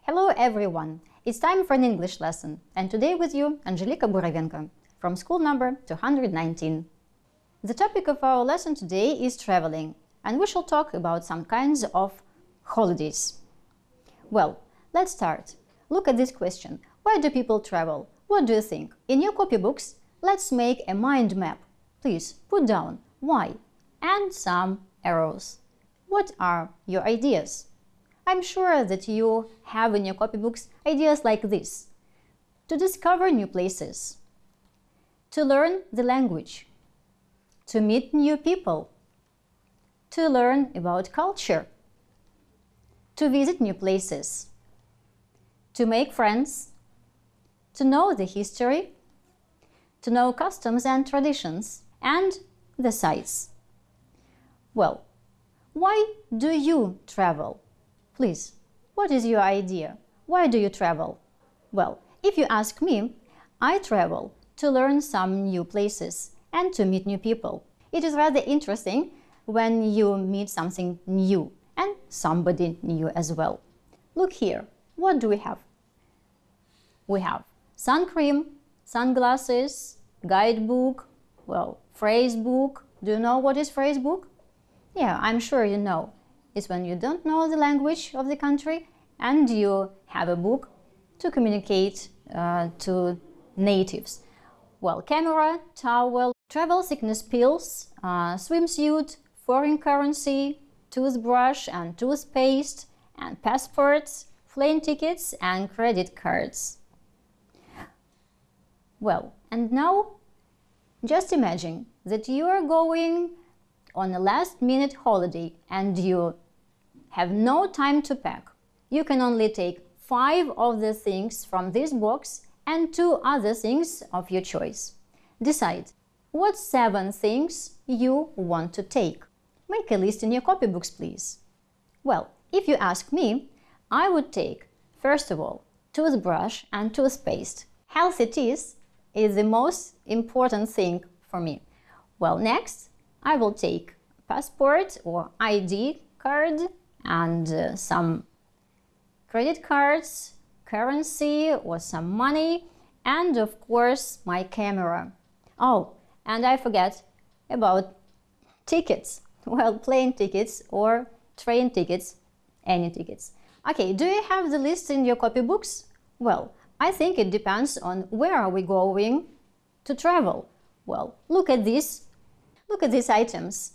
Hello everyone! It's time for an English lesson, and today with you, Anzhelika Buravenko, from school number 219. The topic of our lesson today is traveling, and we shall talk about some kinds of holidays. Well, let's start. Look at this question. Why do people travel? What do you think? In your copybooks, let's make a mind map. Please put down why and some arrows. What are your ideas? I'm sure that you have in your copybooks ideas like this: to discover new places, to learn the language, to meet new people, to learn about culture, to visit new places, to make friends, to know the history, to know customs and traditions, and the sights. Well, why do you travel? Please, what is your idea? Why do you travel? Well, if you ask me, I travel to learn some new places and to meet new people. It is rather interesting when you meet something new and somebody new as well. Look here, what do we have? We have sun cream, sunglasses, guidebook, phrase book. Do you know what is phrase book? Yeah, I'm sure you know. It's when you don't know the language of the country and you have a book to communicate to natives. Well, camera, towel, travel sickness pills, swimsuit, foreign currency, toothbrush and toothpaste, and passports, plane tickets and credit cards. Well, and now just imagine that you are going on a last-minute holiday and you have no time to pack. You can only take 5 of the things from this box and 2 other things of your choice. Decide what 7 things you want to take. Make a list in your copybooks, please. Well, if you ask me, I would take, first of all, toothbrush and toothpaste. Healthy teeth is the most important thing for me. Well, next, I will take passport or ID card and some credit cards, currency or some money, and of course my camera. Oh, and I forget about tickets. Well, plane tickets or train tickets, any tickets. Okay, do you have the list in your copybooks? Well, I think it depends on where are we going to travel. Well, look at this. Look at these items.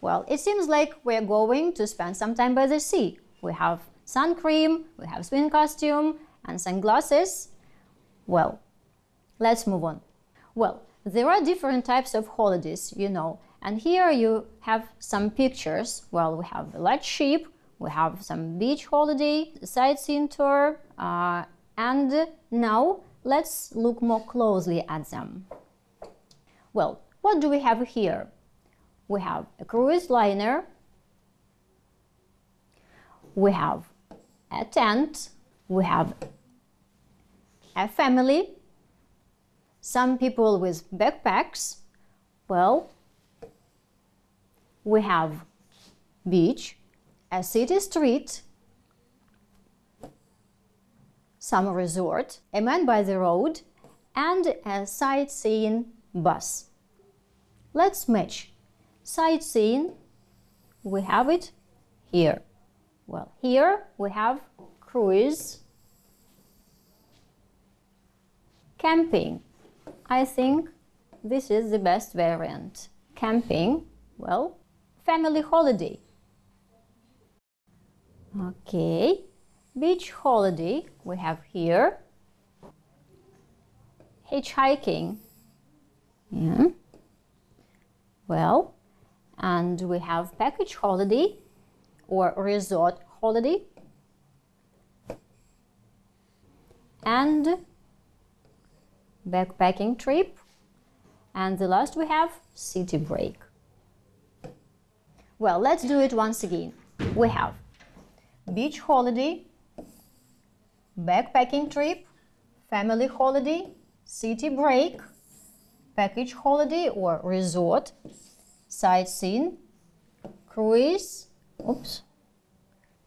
Well, it seems like we're going to spend some time by the sea. We have sun cream, we have swim costume and sunglasses. Well, let's move on. Well, there are different types of holidays, you know, and here you have some pictures. Well, we have a large ship, we have some beach holiday, sightseeing tour, and now let's look more closely at them. Well, what do we have here? We have a cruise liner, we have a tent, we have a family, some people with backpacks. Well, we have beach, a city street, some resort, a man by the road, and a sightseeing bus. Let's match. Sightseeing, we have it here. Well, here we have cruise. Camping, I think this is the best variant. Camping, well, family holiday. Okay, beach holiday we have here. Hitchhiking, yeah. Well, and we have package holiday or resort holiday, and backpacking trip, and the last we have city break. Well, let's do it once again. We have beach holiday, backpacking trip, family holiday, city break, package holiday or resort, sightseeing, cruise,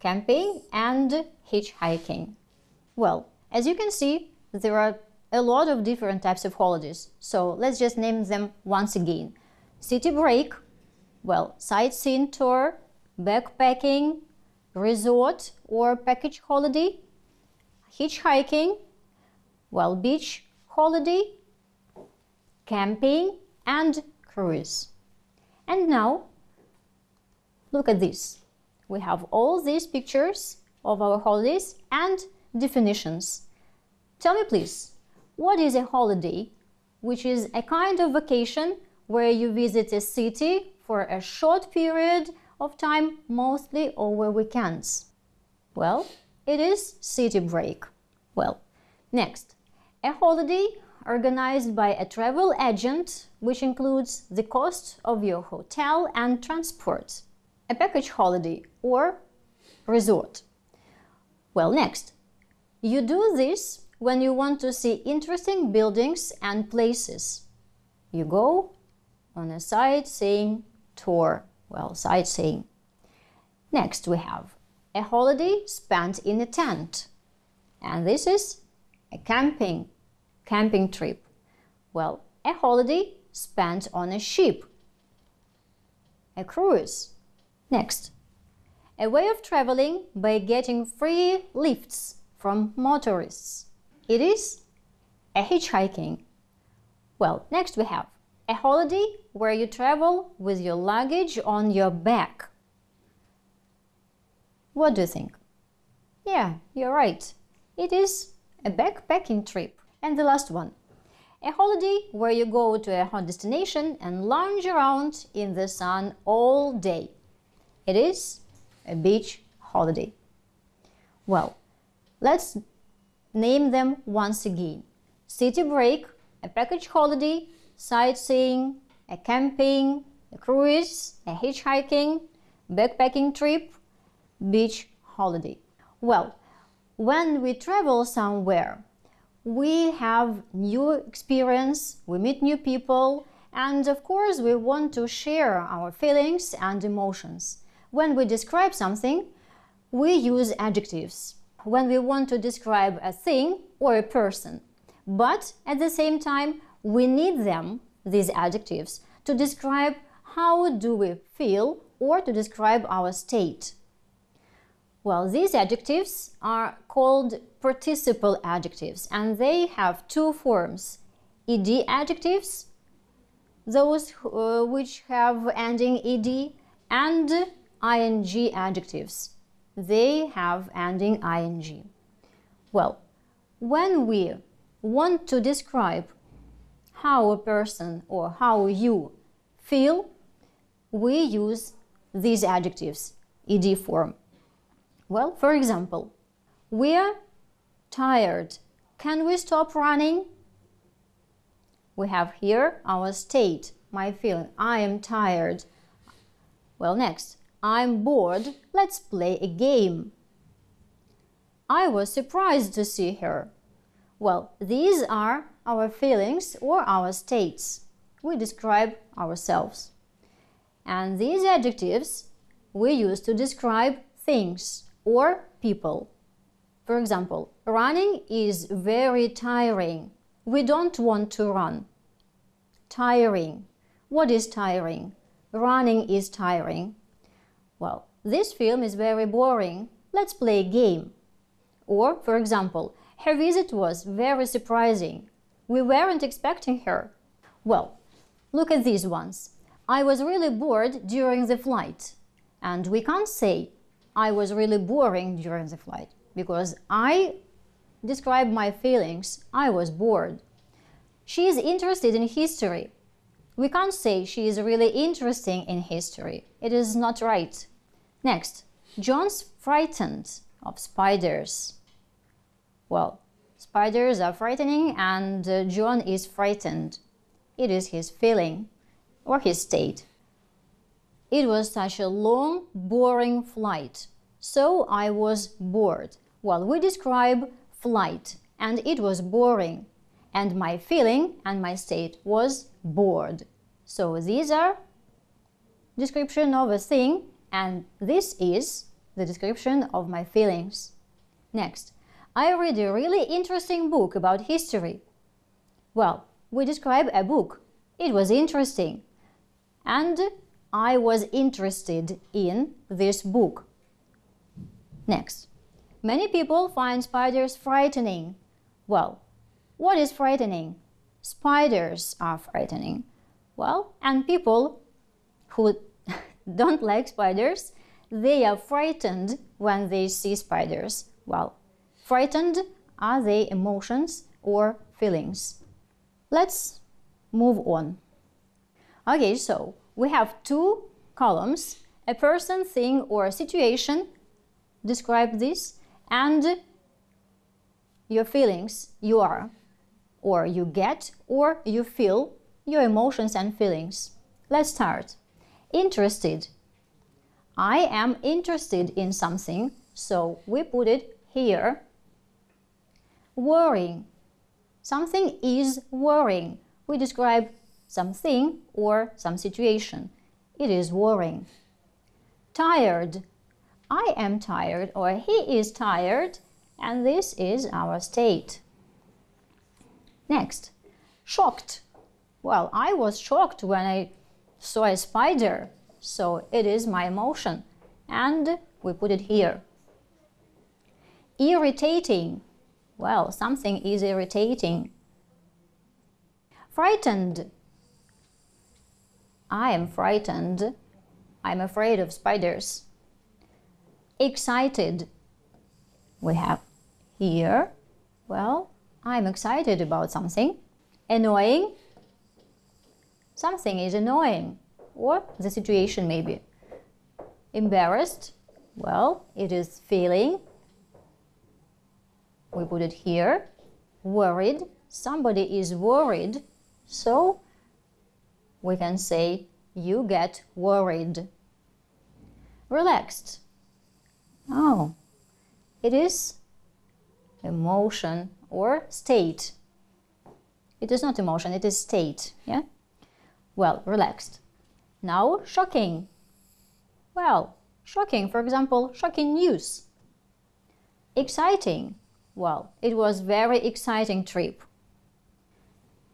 camping and hitchhiking. Well, as you can see, there are a lot of different types of holidays, so let's just name them once again. City break, well, sightseeing tour, backpacking, resort or package holiday, hitchhiking, well, beach holiday, camping, and cruise. And now, look at this. We have all these pictures of our holidays and definitions. Tell me please, what is a holiday? Which is a kind of vacation where you visit a city for a short period of time, mostly over weekends. Well, it is city break. Well, next, a holiday organized by a travel agent, which includes the cost of your hotel and transport. A package holiday or resort. Well, next, you do this when you want to see interesting buildings and places. You go on a sightseeing tour. Well, sightseeing. Next, we have a holiday spent in a tent. And this is a camping trip. Well, a holiday spent on a ship. A cruise. Next, a way of traveling by getting free lifts from motorists. It is a hitchhiking. Well, next we have a holiday where you travel with your luggage on your back. What do you think? Yeah, you're right. It is a backpacking trip. And the last one, a holiday where you go to a hot destination and lounge around in the sun all day. It is a beach holiday. Well, let's name them once again. City break, a package holiday, sightseeing, a camping, a cruise, a hitchhiking, backpacking trip, beach holiday. Well, when we travel somewhere, we have new experience, we meet new people, and of course we want to share our feelings and emotions. When we describe something, we use adjectives when we want to describe a thing or a person. But at the same time, we need them, these adjectives, to describe how do we feel or to describe our state. Well, these adjectives are called participle adjectives, and they have two forms. Ed adjectives, those which have ending ed, and ing adjectives. They have ending ing. Well, when we want to describe how a person or how you feel, we use these adjectives, ed form. Well, for example, we're tired. Can we stop running? We have here our state, my feeling. I am tired. Well, next, I'm bored. Let's play a game. I was surprised to see her. Well, these are our feelings or our states. We describe ourselves. And these adjectives we use to describe things or people. For example, running is very tiring. We don't want to run. Tiring. What is tiring? Running is tiring. Well, this film is very boring. Let's play a game. Or, for example, her visit was very surprising. We weren't expecting her. Well, look at these ones. I was really bored during the flight. And we can't say I was really boring during the flight because I describe my feelings. I was bored. She is interested in history. We can't say she is really interesting in history. It is not right. Next, John's frightened of spiders. Well, spiders are frightening and John is frightened. It is his feeling or his state. It was such a long, boring flight, so I was bored. Well, we describe flight and it was boring, and my feeling and my state was bored. So these are description of a thing, and this is the description of my feelings. Next, I read a really interesting book about history. Well, we describe a book. It was interesting. And I was interested in this book. Next. Many people find spiders frightening. Well, what is frightening? Spiders are frightening. Well, and people who don't like spiders, they are frightened when they see spiders. Well, frightened are their emotions or feelings. Let's move on. Okay, so we have two columns, a person, thing, or situation. Describe this, and your feelings, you are, or you get, or you feel, your emotions and feelings. Let's start. Interested. I am interested in something, so we put it here. Worrying. Something is worrying. We describe something or some situation. It is worrying. Tired. I am tired, or he is tired, and this is our state. Next. Shocked. Well, I was shocked when I saw a spider, so it is my emotion, and we put it here. Irritating. Well, something is irritating. Frightened. I am frightened. I'm afraid of spiders. Excited. We have here. Well, I'm excited about something. Annoying. Something is annoying, or the situation maybe. Embarrassed. Well, it is feeling. We put it here. Worried. Somebody is worried, so we can say you get worried. Relaxed. Oh, it is emotion or state. It is not emotion, it is state, yeah? Well, relaxed. Now, shocking. Well, shocking, for example, shocking news. Exciting. Well, it was very exciting trip.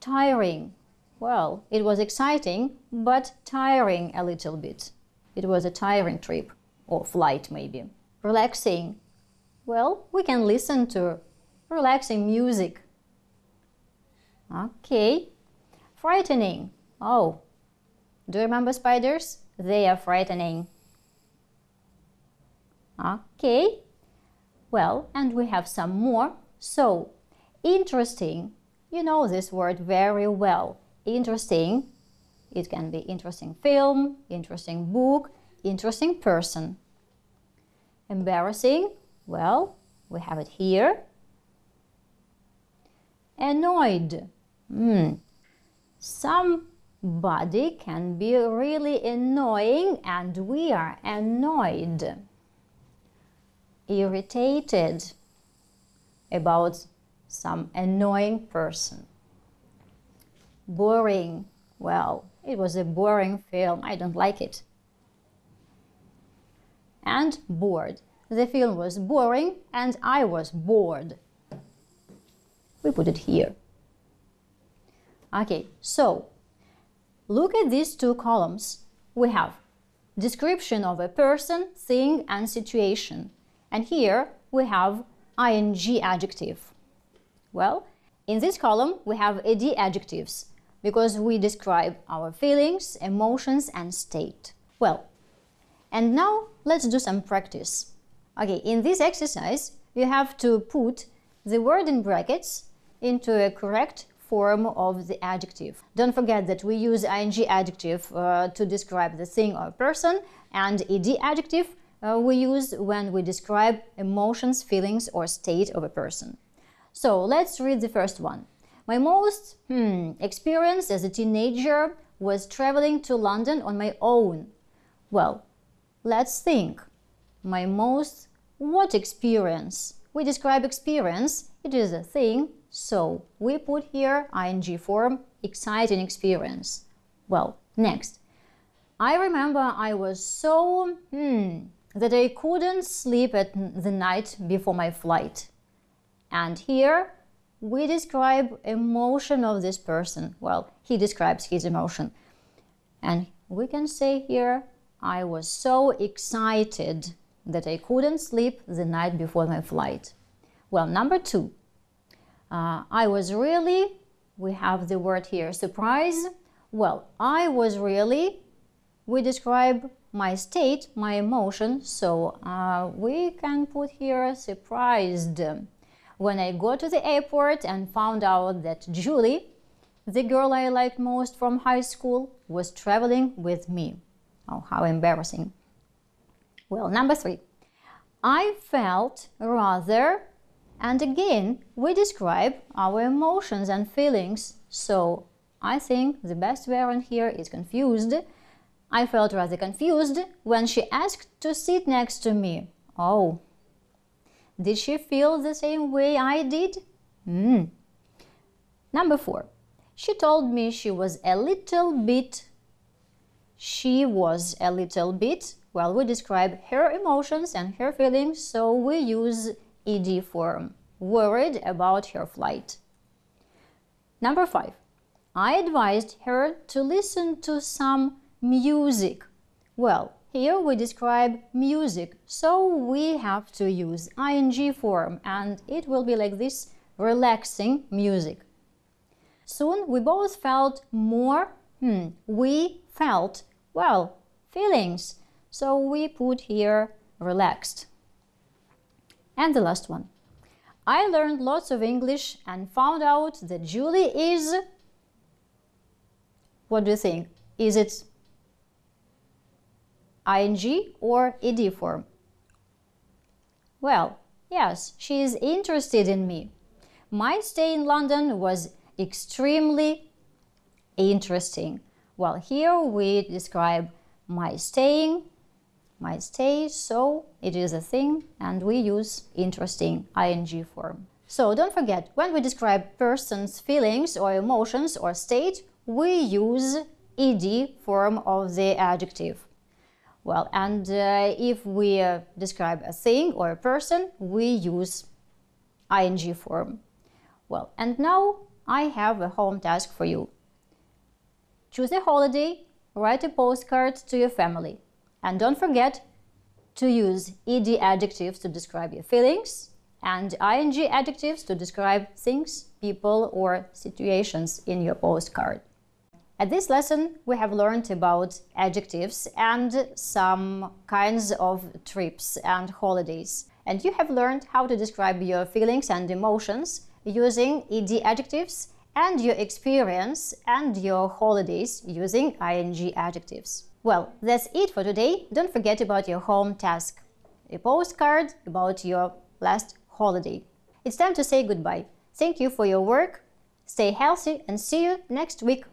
Tiring. Well, it was exciting, but tiring a little bit. It was a tiring trip, or flight maybe. Relaxing. Well, we can listen to relaxing music. Okay. Frightening. Oh, do you remember spiders? They are frightening. Okay. Well, and we have some more. So, interesting. You know this word very well. Interesting. It can be interesting film, interesting book, interesting person. Embarrassing. Well, we have it here. Annoyed. Somebody can be really annoying, and we are annoyed. Irritated about some annoying person. Boring. Well, it was a boring film. I don't like it. And bored. The film was boring and I was bored. We put it here. Okay, so look at these two columns. We have description of a person, thing, and situation. And here we have ing adjective. Well, in this column we have ed adjectives because we describe our feelings, emotions, and state. Well, and now let's do some practice. Okay, in this exercise you have to put the word in brackets into a correct form of the adjective. Don't forget that we use ing adjective to describe the thing or person, and ed adjective we use when we describe emotions, feelings, or state of a person. So let's read the first one. My most experience as a teenager was traveling to London on my own. Well, let's think. My most what experience? We describe experience. It is a thing, so we put here ing form, exciting experience. Well, next. I remember I was so that I couldn't sleep at the night before my flight. And here we describe emotion of this person. Well, he describes his emotion. And we can say here, I was so excited that I couldn't sleep the night before my flight. Well, number 2, I was really, we have the word here, surprise. Well, I was really, we describe my state, my emotion, so we can put here surprised. When I got to the airport and found out that Julie, the girl I liked most from high school, was traveling with me. Oh, how embarrassing. Well, number 3, I felt rather, and again, we describe our emotions and feelings, so I think the best variant here is confused. I felt rather confused when she asked to sit next to me. Oh, did she feel the same way I did? Number 4, she told me she was a little bit. She was a little bit. Well, we describe her emotions and her feelings, so we use ed form. Worried about her flight. Number 5, I advised her to listen to some music. Well, here we describe music, so we have to use ing form, and it will be like this: relaxing music. Soon we both felt more, we felt, well, feelings, so we put here relaxed. And the last one. I learned lots of English and found out that Julie is... What do you think? Is it ing or ed form? Well, yes, she is interested in me. My stay in London was extremely interesting. Well, here we describe my stay, so it is a thing, and we use interesting ing form. So don't forget, when we describe person's feelings or emotions or state, we use ed form of the adjective. Well, and if we describe a thing or a person, we use ing form. Well, and now I have a home task for you. Choose a holiday, write a postcard to your family. And don't forget to use ed adjectives to describe your feelings and ing adjectives to describe things, people, or situations in your postcard. At this lesson, we have learned about adjectives and some kinds of trips and holidays. And you have learned how to describe your feelings and emotions using ed adjectives, and your experience and your holidays using ing adjectives. Well, that's it for today. Don't forget about your home task, a postcard about your last holiday. It's time to say goodbye. Thank you for your work. Stay healthy and see you next week.